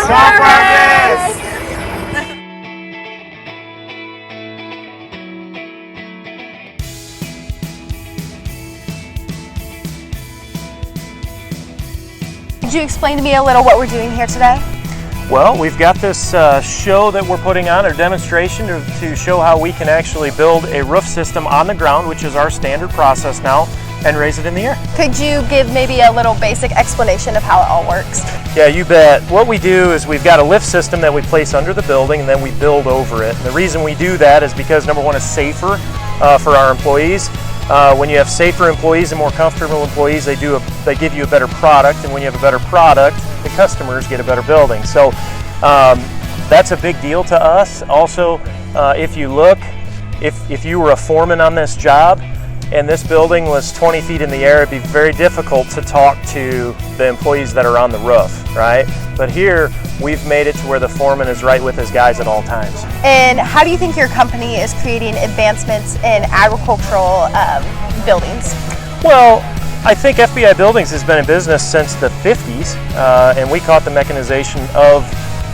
Farm Progress! Could you explain to me a little what we're doing here today? Well, we've got this show that we're putting on, or demonstration, to show how we can actually build a roof system on the ground, which is our standard process now, and raise it in the air. Could you give maybe a little basic explanation of how it all works? Yeah, you bet. What we do is we've got a lift system that we place under the building, and then we build over it. And the reason we do that is because, number one, it's safer for our employees. When you have safer employees and more comfortable employees, they give you a better product, and when you have a better product, the customers get a better building. So that's a big deal to us. Also, if you look, if you were a foreman on this job and this building was 20 feet in the air, it'd be very difficult to talk to the employees that are on the roof, right? But here, we've made it to where the foreman is right with his guys at all times. And how do you think your company is creating advancements in agricultural buildings? Well, I think FBI Buildings has been in business since the 50s, and we caught the mechanization of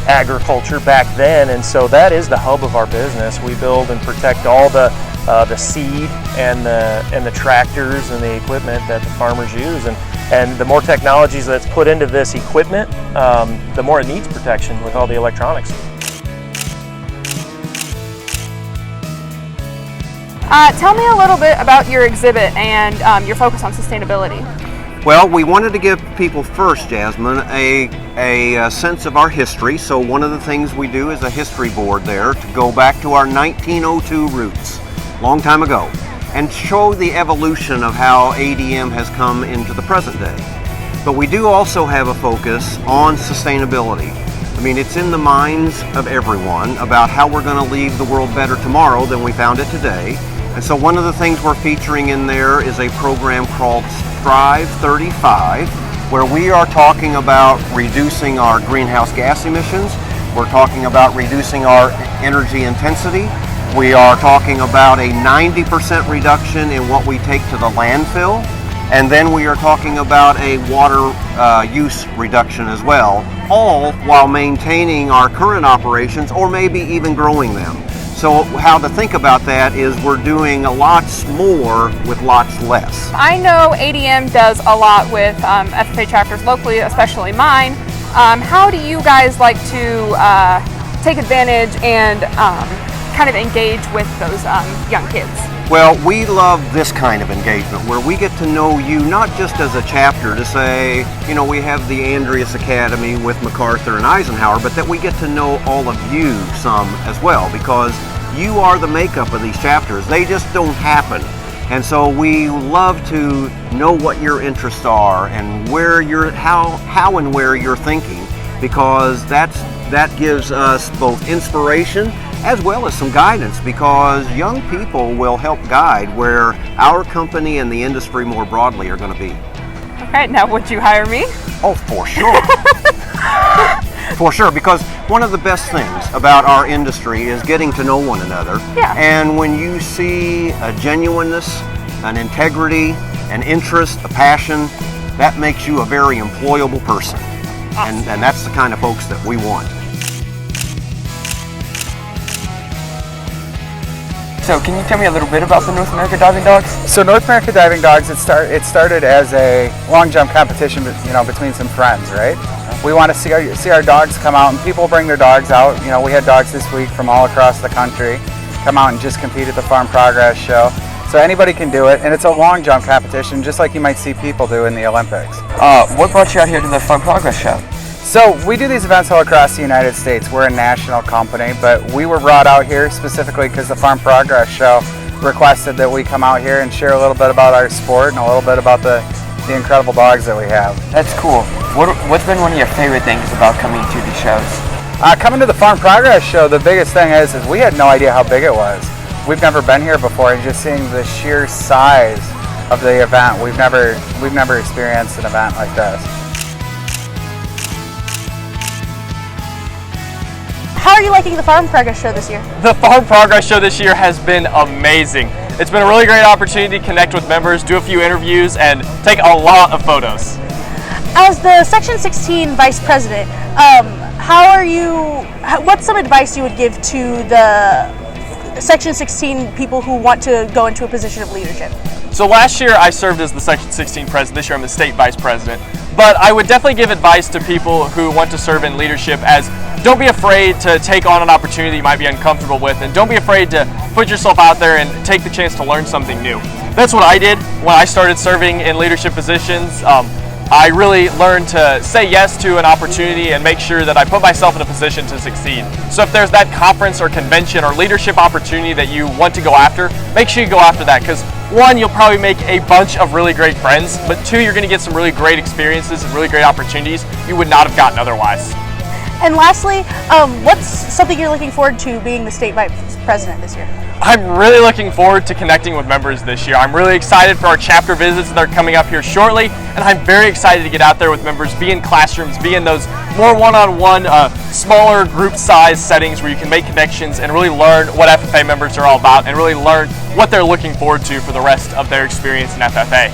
agriculture back then, and so that is the hub of our business. We build and protect all the seed and the tractors and the equipment that the farmers use, and the more technologies that's put into this equipment, the more it needs protection with all the electronics. Tell me a little bit about your exhibit and your focus on sustainability. Well, we wanted to give people first, Jasmine, a sense of our history. So one of the things we do is a history board there to go back to our 1902 roots, long time ago, and show the evolution of how ADM has come into the present day. But we do also have a focus on sustainability. I mean, it's in the minds of everyone about how we're going to leave the world better tomorrow than we found it today. And so one of the things we're featuring in there is a program called Strive 35, where we are talking about reducing our greenhouse gas emissions. We're talking about reducing our energy intensity. We are talking about a 90% reduction in what we take to the landfill. And then we are talking about a water use reduction as well, all while maintaining our current operations or maybe even growing them. So how to think about that is we're doing a lot more with lots less. I know ADM does a lot with FFA chapters locally, especially mine. How do you guys like to take advantage and kind of engage with those young kids? Well, we love this kind of engagement where we get to know you not just as a chapter to say, you know, we have the Andreas Academy with MacArthur and Eisenhower, but that we get to know all of you some as well, because you are the makeup of these chapters. They just don't happen. And so we love to know what your interests are and where you're, how and where you're thinking, because that gives us both inspiration as well as some guidance, because young people will help guide where our company and the industry more broadly are going to be. Okay, now would you hire me? Oh, for sure. For sure, because one of the best things about our industry is getting to know one another. Yeah. And when you see a genuineness, an integrity, an interest, a passion, that makes you a very employable person. Awesome. And that's the kind of folks that we want. So can you tell me a little bit about the North America Diving Dogs? So North America Diving Dogs, it started as a long jump competition, between some friends, right? We want to see our dogs come out, and people bring their dogs out. You know, we had dogs this week from all across the country come out and just compete at the Farm Progress Show. So anybody can do it, and it's a long jump competition, just like you might see people do in the Olympics. What brought you out here to the Farm Progress Show? So we do these events all across the United States. We're a national company, but we were brought out here specifically because the Farm Progress Show requested that we come out here and share a little bit about our sport and a little bit about the incredible dogs that we have. That's cool. What's been one of your favorite things about coming to these shows? Coming to the Farm Progress Show, the biggest thing is we had no idea how big it was. We've never been here before, and just seeing the sheer size of the event, we've never experienced an event like this. How are you liking the Farm Progress Show this year? The Farm Progress Show this year has been amazing. It's been a really great opportunity to connect with members, do a few interviews, and take a lot of photos. As the Section 16 Vice President, how what's some advice you would give to the Section 16 people who want to go into a position of leadership? So last year I served as the Section 16 president. This year I'm the state vice president. But I would definitely give advice to people who want to serve in leadership as don't be afraid to take on an opportunity you might be uncomfortable with, and don't be afraid to put yourself out there and take the chance to learn something new. That's what I did when I started serving in leadership positions. I really learned to say yes to an opportunity and make sure that I put myself in a position to succeed. So if there's that conference or convention or leadership opportunity that you want to go after, make sure you go after that, because one, you'll probably make a bunch of really great friends, but two, you're going to get some really great experiences and really great opportunities you would not have gotten otherwise. And lastly, what's something you're looking forward to being the state vice president this year? I'm really looking forward to connecting with members this year. I'm really excited for our chapter visits that are coming up here shortly, and I'm very excited to get out there with members, be in classrooms, be in those more one-on-one, smaller group size settings where you can make connections and really learn what FFA members are all about and really learn what they're looking forward to for the rest of their experience in FFA.